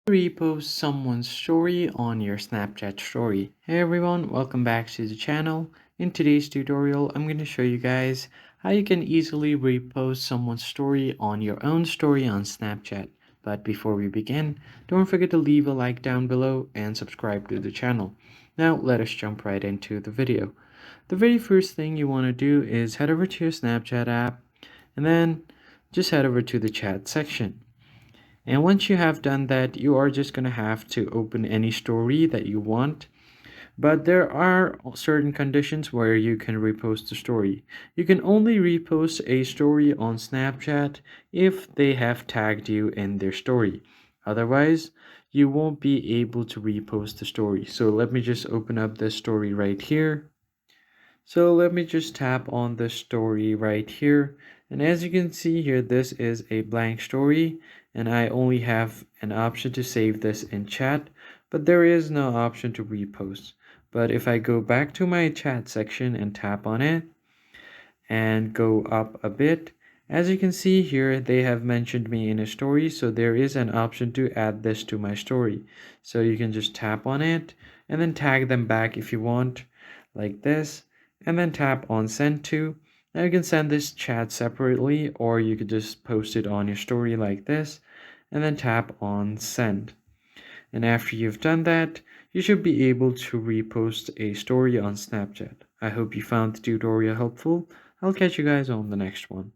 Repost someone's story on your Snapchat story. Hey everyone, welcome back to the channel. In today's tutorial, I'm going to show you guys how you can easily repost someone's story on your own story on Snapchat. But before we begin, don't forget to leave a like down below and subscribe to the channel. Now let us jump right into the video. The very first thing you want to do is head over to your Snapchat app and then just head over to the chat section. And once you have done that, you are just going to have to open any story that you want. But there are certain conditions where you can repost the story. You can only repost a story on Snapchat if they have tagged you in their story. Otherwise, you won't be able to repost the story. So let me just open up this story right here. So let me just tap on the story right here. And as you can see here, this is a blank story and I only have an option to save this in chat, but there is no option to repost. But if I go back to my chat section and tap on it and go up a bit, as you can see here, they have mentioned me in a story, so there is an option to add this to my story. So you can just tap on it and then tag them back if you want, like this, and then tap on send to. Now you can send this chat separately, or you could just post it on your story like this, and then tap on send. And after you've done that, you should be able to repost a story on Snapchat. I hope you found the tutorial helpful. I'll catch you guys on the next one.